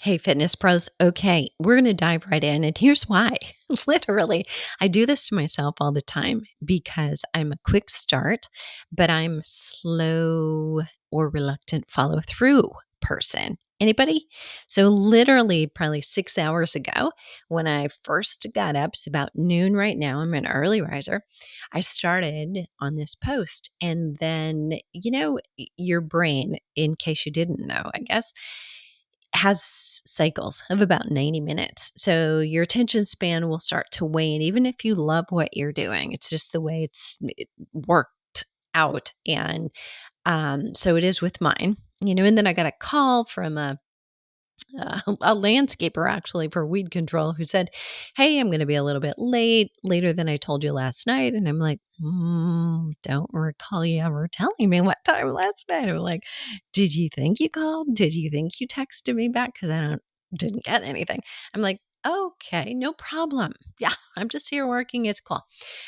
Hey, fitness pros. Okay, we're going to dive right in. And here's why. Literally, I do this to myself all the time because I'm a quick start, but I'm slow or reluctant follow through person. Anybody? So, literally, probably 6 hours ago, when I first got up, it's about noon right now. I'm an early riser. I started on this post. And then, your brain, in case you didn't know, I guess, has cycles of about 90 minutes. So your attention span will start to wane, even if you love what you're doing. It's just the way it worked out. And so it is with mine, and then I got a call from a landscaper actually for weed control who said, "Hey, I'm going to be a little bit later than I told you last night." And I'm like, don't recall you ever telling me what time last night. I'm like, did you think you called? Did you think you texted me back? Because didn't get anything. I'm like, okay, no problem. Yeah, I'm just here working. It's cool.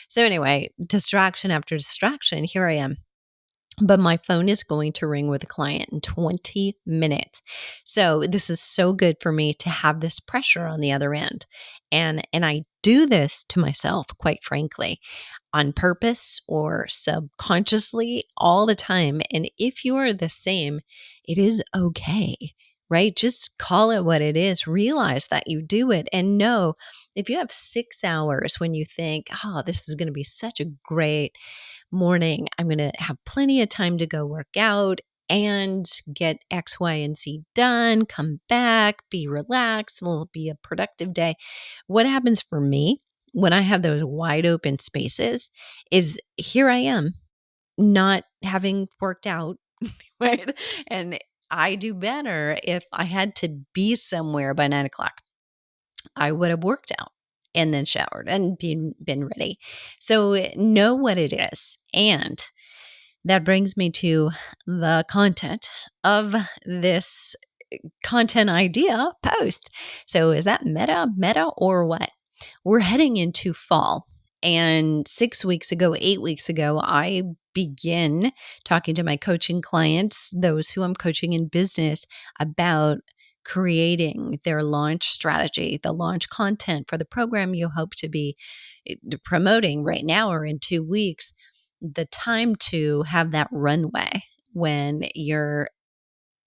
So anyway, distraction after distraction, here I am, but my phone is going to ring with a client in 20 minutes. So this is so good for me to have this pressure on the other end. And I do this to myself, quite frankly, on purpose or subconsciously all the time. And if you are the same, it is okay. Right? Just call it what it is. Realize that you do it and know if you have 6 hours when you think, oh, this is going to be such a great morning. I'm going to have plenty of time to go work out and get X, Y, and Z done, come back, be relaxed. It'll be a productive day. What happens for me when I have those wide open spaces is here I am not having worked out, right? And I do better if I had to be somewhere by 9 o'clock. I would have worked out and then showered and been ready. So know what it is. And that brings me to the content of this content idea post. So is that meta or what? We're heading into fall. And 6 weeks ago, 8 weeks ago, I begin talking to my coaching clients, those who I'm coaching in business, about creating their launch strategy, the launch content for the program you hope to be promoting right now or in 2 weeks, the time to have that runway when you're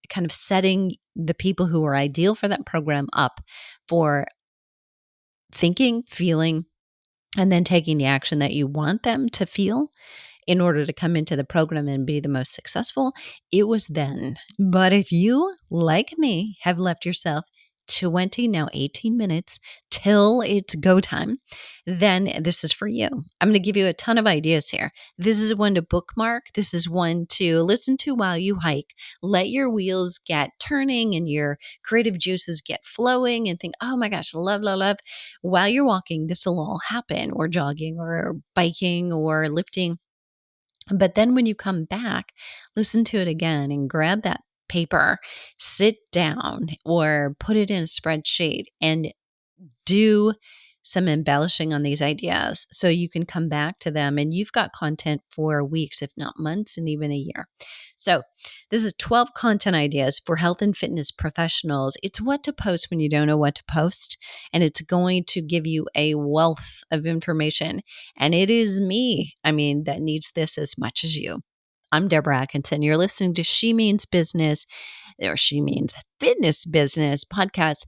kind of setting the people who are ideal for that program up for thinking, feeling, and then taking the action that you want them to feel in order to come into the program and be the most successful. It was then. But if you, like me, have left yourself 20, now 18 minutes till it's go time, then this is for you. I'm going to give you a ton of ideas here. This is one to bookmark. This is one to listen to while you hike. Let your wheels get turning and your creative juices get flowing and think, oh my gosh, love, love, love. While you're walking, this will all happen, or jogging or biking or lifting. But then when you come back, listen to it again and grab that paper, sit down or put it in a spreadsheet and do some embellishing on these ideas so you can come back to them and you've got content for weeks, if not months, and even a year. So this is 12 content ideas for health and fitness professionals. It's what to post when you don't know what to post, and it's going to give you a wealth of information. And it is me, that needs this as much as you. I'm Deborah Atkinson. You're listening to She Means Business, or She Means Fitness Business podcast.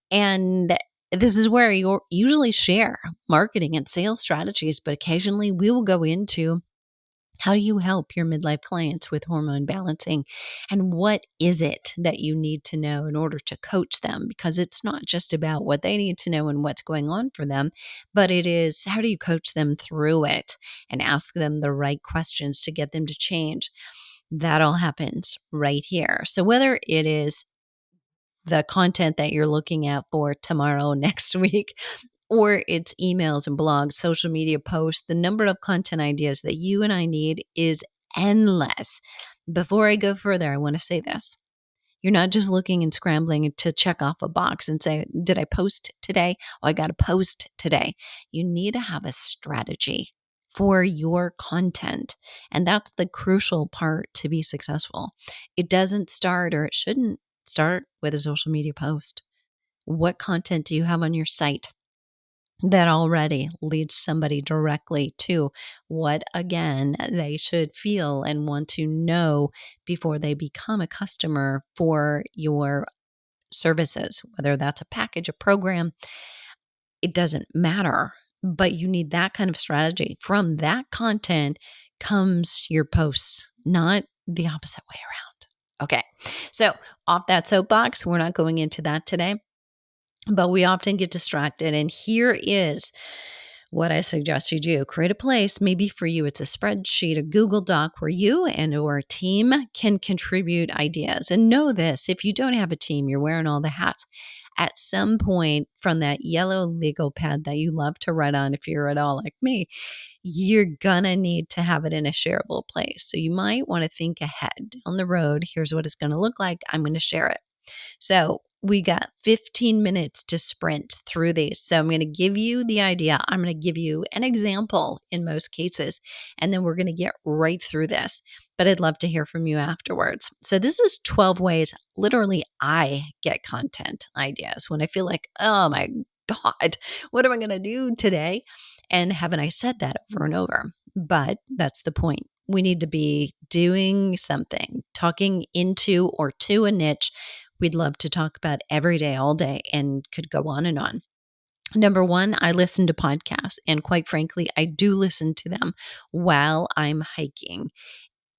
And this is where you usually share marketing and sales strategies, but occasionally we will go into how do you help your midlife clients with hormone balancing, and what is it that you need to know in order to coach them? Because it's not just about what they need to know and what's going on for them, but it is how do you coach them through it and ask them the right questions to get them to change. That all happens right here. So whether it is the content that you're looking at for tomorrow, next week, or it's emails and blogs, social media posts, the number of content ideas that you and I need is endless. Before I go further, I want to say this. You're not just looking and scrambling to check off a box and say, did I post today? Oh, I got to post today. You need to have a strategy for your content. And that's the crucial part to be successful. It doesn't start, or it shouldn't start, with a social media post. What content do you have on your site that already leads somebody directly to what, again, they should feel and want to know before they become a customer for your services, whether that's a package, a program, it doesn't matter. But you need that kind of strategy. From that content comes your posts, not the opposite way around. Okay. So, off that soapbox, we're not going into that today, but we often get distracted. And here is what I suggest you do. Create a place, maybe for you, it's a spreadsheet, a Google Doc where you and or a team can contribute ideas. And know this, if you don't have a team, you're wearing all the hats. At some point from that yellow legal pad that you love to write on, if you're at all like me, you're gonna need to have it in a shareable place. So you might want to think ahead on the road. Here's what it's going to look like. I'm going to share it. So we got 15 minutes to sprint through these. So I'm going to give you the idea. I'm going to give you an example in most cases, and then we're going to get right through this. But I'd love to hear from you afterwards. So this is 12 ways literally I get content ideas when I feel like, oh my God, what am I going to do today? And haven't I said that over and over? But that's the point. We need to be doing something, talking into or to a niche we'd love to talk about every day, all day, and could go on and on. Number one, I listen to podcasts. And quite frankly, I do listen to them while I'm hiking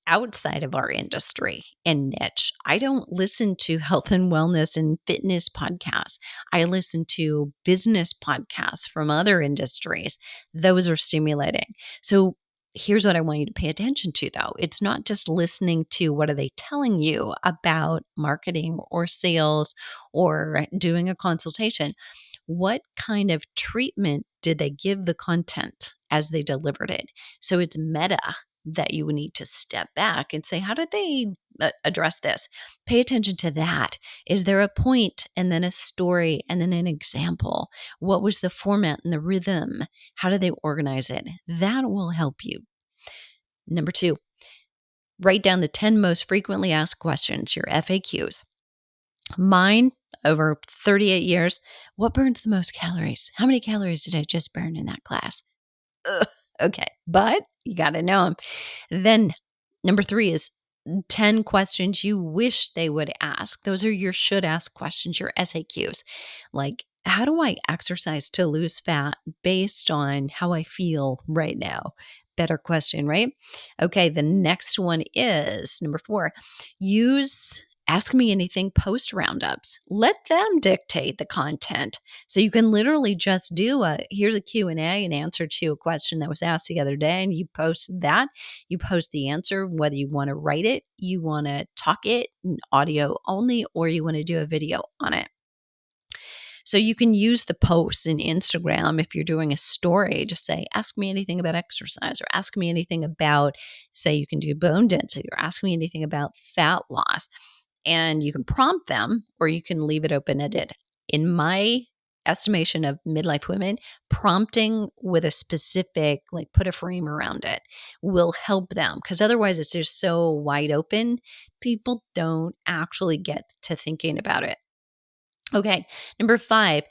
outside of our industry and niche. I don't listen to health and wellness and fitness podcasts. I listen to business podcasts from other industries. Those are stimulating. So here's what I want you to pay attention to, though. It's not just listening to what are they telling you about marketing or sales or doing a consultation. What kind of treatment did they give the content as they delivered it? So it's meta that you would need to step back and say, how did they address this? Pay attention to that. Is there a point and then a story and then an example? What was the format and the rhythm? How did they organize it? That will help you. Number two, write down the 10 most frequently asked questions, your FAQs. Mine, over 38 years, what burns the most calories? How many calories did I just burn in that class? Ugh. Okay, but you got to know them. Then number three is 10 questions you wish they would ask. Those are your should ask questions, your SAQs. Like, how do I exercise to lose fat based on how I feel right now? Better question, right? Okay, the next one is number four, use Ask Me Anything post roundups. Let them dictate the content. So you can literally just do here's a Q&A, an answer to a question that was asked the other day, and you post that. You post the answer, whether you want to write it, you want to talk it, audio only, or you want to do a video on it. So you can use the posts in Instagram if you're doing a story, just say, ask me anything about exercise, or ask me anything about, say you can do bone density, or ask me anything about fat loss. And you can prompt them or you can leave it open-ended. In my estimation of midlife women, prompting with a specific, like put a frame around it, will help them, because otherwise it's just so wide open. People don't actually get to thinking about it. Okay, number five,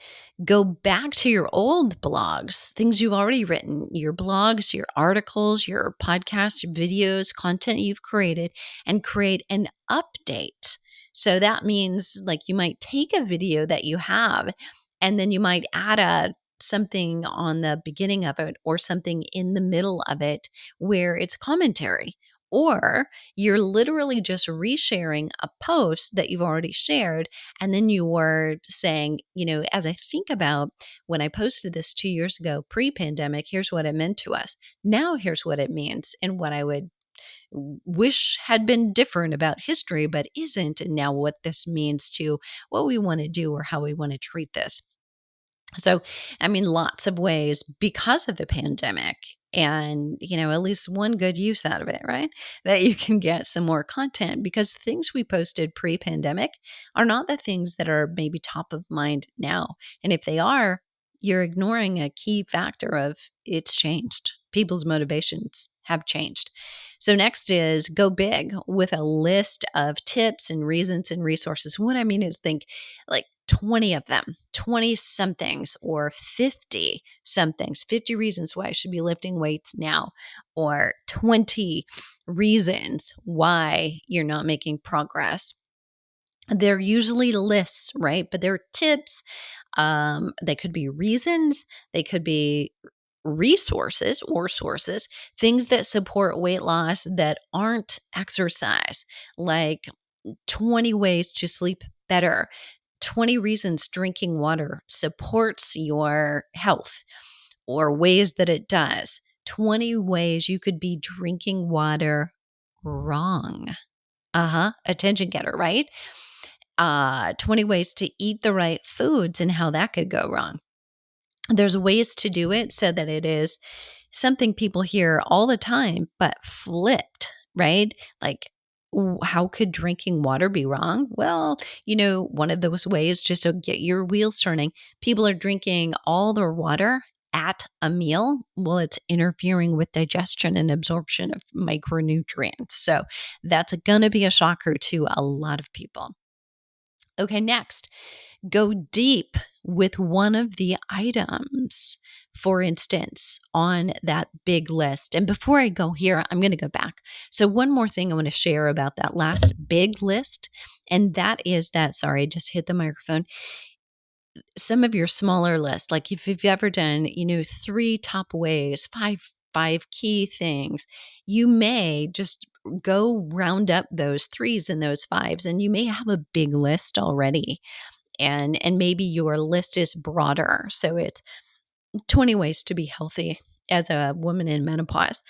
go back to your old blogs, things you've already written, your blogs, your articles, your podcasts, your videos, content you've created, and create an update. So that means like you might take a video that you have and then you might add something on the beginning of it or something in the middle of it where it's commentary. Or you're literally just resharing a post that you've already shared. And then you were saying, as I think about when I posted this 2 years ago, pre-pandemic, here's what it meant to us. Now here's what it means and what I would wish had been different about history, but isn't. And now what this means to what we want to do or how we want to treat this. So, lots of ways because of the pandemic and, at least one good use out of it, right? That you can get some more content because the things we posted pre-pandemic are not the things that are maybe top of mind now. And if they are, you're ignoring a key factor of it's changed. People's motivations have changed. So next is go big with a list of tips and reasons and resources. What I mean is think like 20 of them, 20 somethings, or 50 somethings, 50 reasons why I should be lifting weights now, or 20 reasons why you're not making progress. They're usually lists, right? But they're tips. They could be reasons, they could be resources or sources, things that support weight loss that aren't exercise, like 20 ways to sleep better, 20 reasons drinking water supports your health or ways that it does, 20 ways you could be drinking water wrong. Attention getter, right? 20 ways to eat the right foods and how that could go wrong. There's ways to do it so that it is something people hear all the time, but flipped, right? Like, how could drinking water be wrong? Well, one of those ways, just to get your wheels turning, people are drinking all their water at a meal. Well, it's interfering with digestion and absorption of micronutrients. So that's going to be a shocker to a lot of people. Okay, next, go deep with one of the items, for instance, on that big list. And before I go here, I'm going to go back. So, one more thing I want to share about that last big list, and that is that, sorry, I just hit the microphone. Some of your smaller lists, like if you've ever done, 3 top ways, five key things, you may just go round up those threes and those fives, and you may have a big list already. And maybe your list is broader. So it's 20 ways to be healthy as a woman in menopause.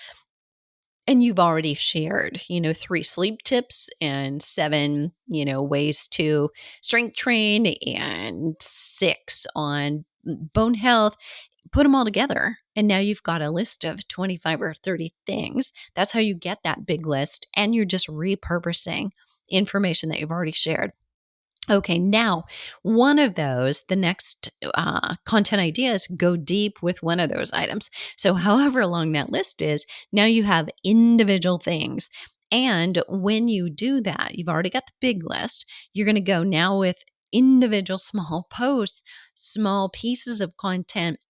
And you've already shared, 3 sleep tips and 7, ways to strength train and 6 on bone health. Put them all together. And now you've got a list of 25 or 30 things. That's how you get that big list. And you're just repurposing information that you've already shared. Okay, now one of those, the next content ideas go deep with one of those items. So, however long that list is, now you have individual things. And when you do that, you've already got the big list. You're going to go now with individual small posts, small pieces of content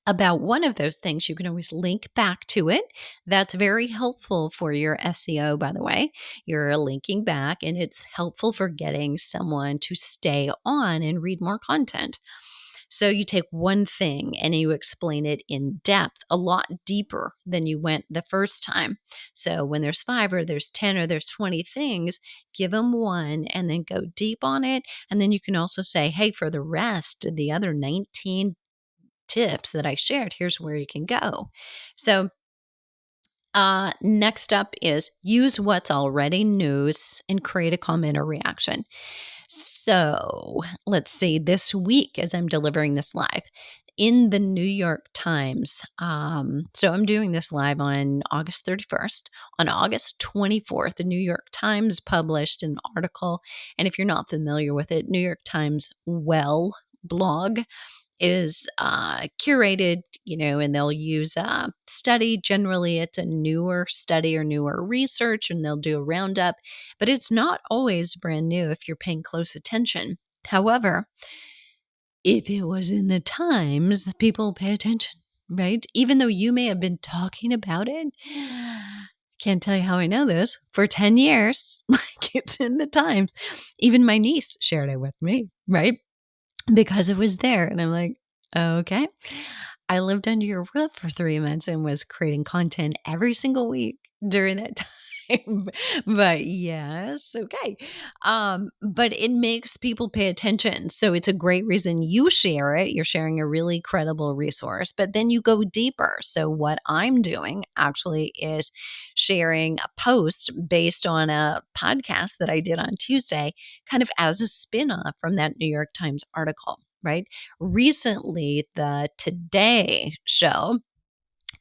about one of those things. You can always link back to it. That's very helpful for your SEO, by the way. You're linking back, and it's helpful for getting someone to stay on and read more content. So you take one thing and you explain it in depth, a lot deeper than you went the first time. So when there's 5 or there's 10 or there's 20 things, give them one and then go deep on it. And then you can also say, hey, for the rest, the other 19 tips that I shared, here's where you can go. So next up is use what's already news and create a comment or reaction. So let's see, this week as I'm delivering this live in the New York Times. So I'm doing this live on August 31st. On August 24th, the New York Times published an article. And if you're not familiar with it, New York Times Well blog is curated, and they'll use a study. Generally, it's a newer study or newer research, and they'll do a roundup, but it's not always brand new if you're paying close attention. However, if it was in the Times, people pay attention, right? Even though you may have been talking about it. Can't tell you how I know this. For 10 years, like it's in the Times. Even my niece shared it with me, right? Because it was there. And I'm like, okay. I lived under your roof for 3 months and was creating content every single week during that time. But yes, okay. But it makes people pay attention. So it's a great reason you share it. You're sharing a really credible resource, but then you go deeper. So what I'm doing actually is sharing a post based on a podcast that I did on Tuesday, kind of as a spin-off from that New York Times article, right? Recently, the Today Show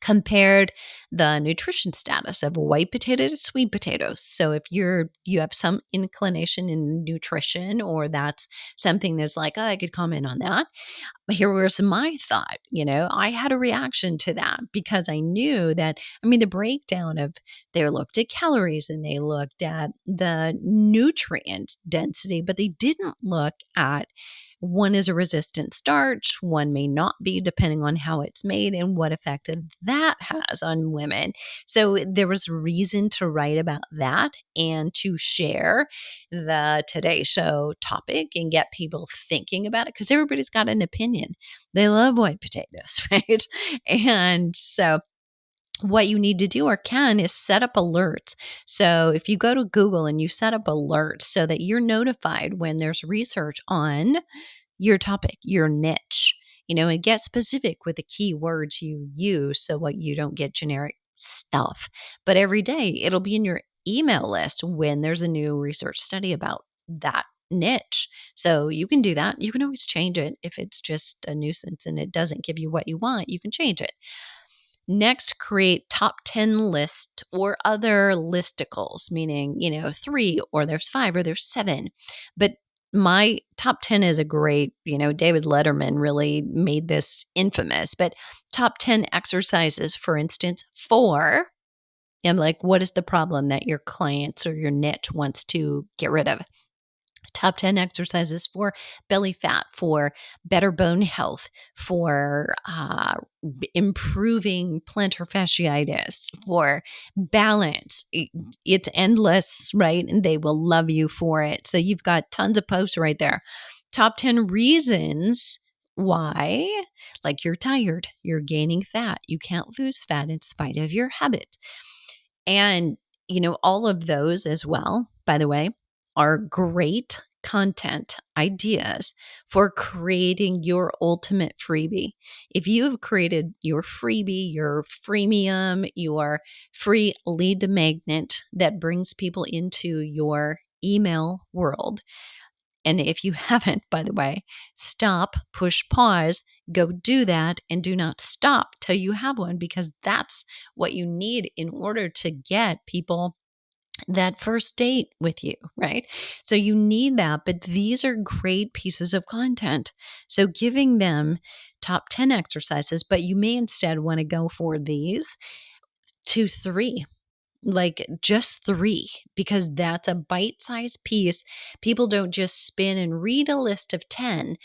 compared the nutrition status of white potato to sweet potatoes. So if you have some inclination in nutrition, or that's something that's like, oh, I could comment on that. But here was my thought. I had a reaction to that because I knew that, the breakdown of, they looked at calories and they looked at the nutrient density, but they didn't look at, one is a resistant starch, one may not be, depending on how it's made and what effect that has on women. So there was reason to write about that and to share the Today Show topic and get people thinking about it, because everybody's got an opinion. They love white potatoes, right? And so what you need to do, or can, is set up alerts. So if you go to Google and you set up alerts so that you're notified when there's research on your topic, your niche, and get specific with the keywords you use so what you don't get generic stuff. But every day it'll be in your email list when there's a new research study about that niche. So you can do that. You can always change it if it's just a nuisance and it doesn't give you what you want. You can change it. Next, create top 10 list or other listicles, meaning, 3 or there's 5 or there's 7. But my top 10 is a great, David Letterman really made this infamous, but top 10 exercises, for instance, for, and like, what is the problem that your clients or your niche wants to get rid of? Top 10 exercises for belly fat, for better bone health, for improving plantar fasciitis, for balance. It's endless, right? And they will love you for it. So you've got tons of posts right there. Top 10 reasons why, like, you're tired, you're gaining fat, you can't lose fat in spite of your habit. And, all of those as well, by the way, are great content ideas for creating your ultimate freebie. If you have created your freebie, your freemium, your free lead magnet that brings people into your email world, and if you haven't, by the way, stop, push pause, go do that, and do not stop till you have one, because that's what you need in order to get people that first date with you, right? So you need that, but these are great pieces of content. So giving them top 10 exercises, but you may instead want to go for these 2, 3, like just 3, because that's a bite-sized piece. People don't just spin and read a list of 10.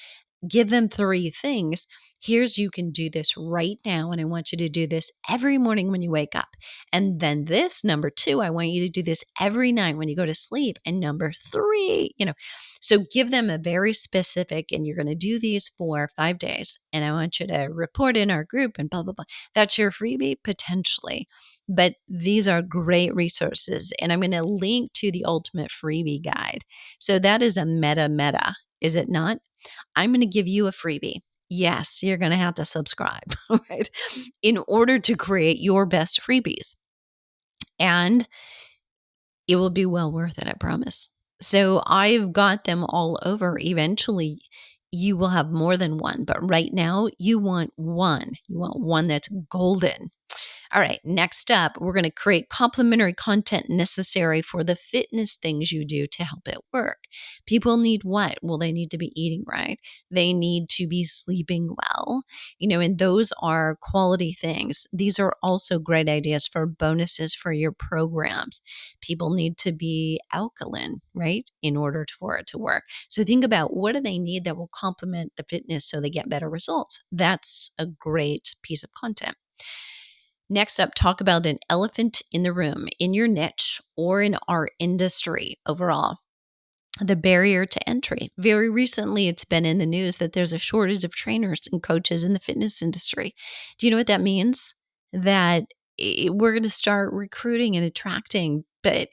Give them 3 things. Here's, you can do this right now, and I want you to do this every morning when you wake up. And then this, number 2, I want you to do this every night when you go to sleep. And number 3, so give them a very specific, and you're going to do these for 5 days. And I want you to report in our group and blah, blah, blah. That's your freebie potentially. But these are great resources. And I'm going to link to the Ultimate Freebie Guide. So that is a meta, is it not? I'm going to give you a freebie. Yes, you're going to have to subscribe, right? In order to create your best freebies. And it will be well worth it, I promise. So I've got them all over. Eventually, you will have more than one. But right now, you want one. You want one that's golden. All right, next up, we're going to create complementary content necessary for the fitness things you do to help it work. People need what? Well, they need to be eating right. They need to be sleeping well, and those are quality things. These are also great ideas for bonuses for your programs. People need to be alkaline, right, in order for it to work. So think about, what do they need that will complement the fitness so they get better results? That's a great piece of content. Next up, talk about an elephant in the room in your niche or in our industry overall. The barrier to entry. Very recently, it's been in the news that there's a shortage of trainers and coaches in the fitness industry. Do you know what that means? That we're going to start recruiting and attracting, but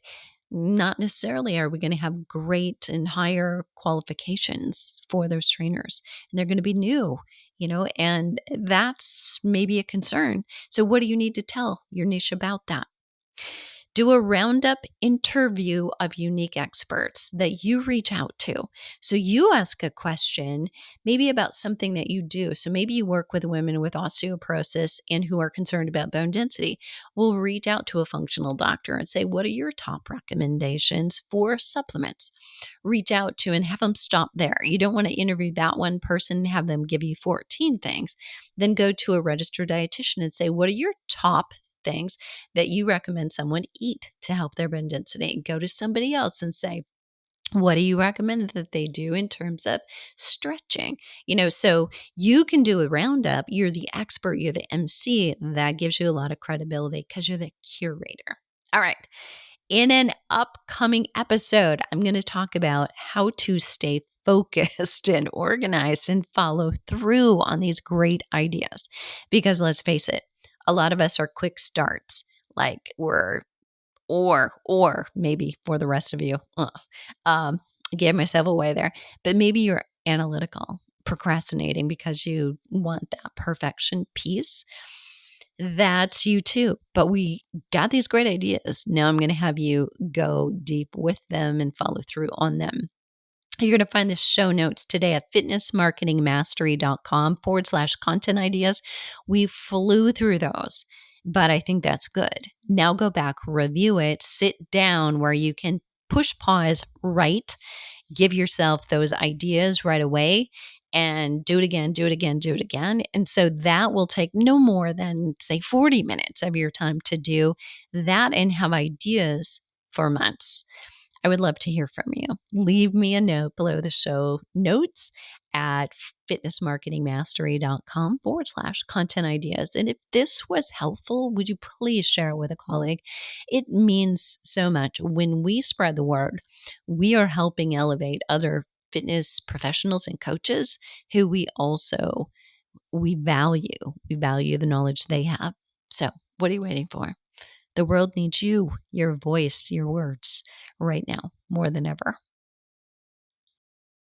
not necessarily are we going to have great and higher qualifications for those trainers. And they're going to be new, and that's maybe a concern. So what do you need to tell your niche about that? Do a roundup interview of unique experts that you reach out to. So you ask a question, maybe about something that you do. So maybe you work with women with osteoporosis and who are concerned about bone density. We'll reach out to a functional doctor and say, what are your top recommendations for supplements? Reach out to and have them stop there. You don't want to interview that one person and have them give you 14 things. Then go to a registered dietitian and say, what are your top things that you recommend someone eat to help their bone density? Go to somebody else and say, what do you recommend that they do in terms of stretching? So you can do a roundup. You're the expert, you're the MC. That gives you a lot of credibility because you're the curator. All right. In an upcoming episode, I'm going to talk about how to stay focused and organized and follow through on these great ideas. Because let's face it, a lot of us are quick starts, like or maybe for the rest of you, um, gave myself away there, but maybe you're analytical, procrastinating because you want that perfection piece. That's you too. But we got these great ideas. Now I'm going to have you go deep with them and follow through on them. You're going to find the show notes today at fitnessmarketingmastery.com/content ideas. We flew through those, but I think that's good. Now go back, review it, sit down where you can push pause, write, give yourself those ideas right away and do it again, do it again, do it again. And so that will take no more than, say, 40 minutes of your time to do that and have ideas for months. I would love to hear from you. Leave me a note below the show notes at fitnessmarketingmastery.com/content ideas. And if this was helpful, would you please share it with a colleague? It means so much. When we spread the word, we are helping elevate other fitness professionals and coaches who we value. We value the knowledge they have. So what are you waiting for? The world needs you, your voice, your words right now more than ever.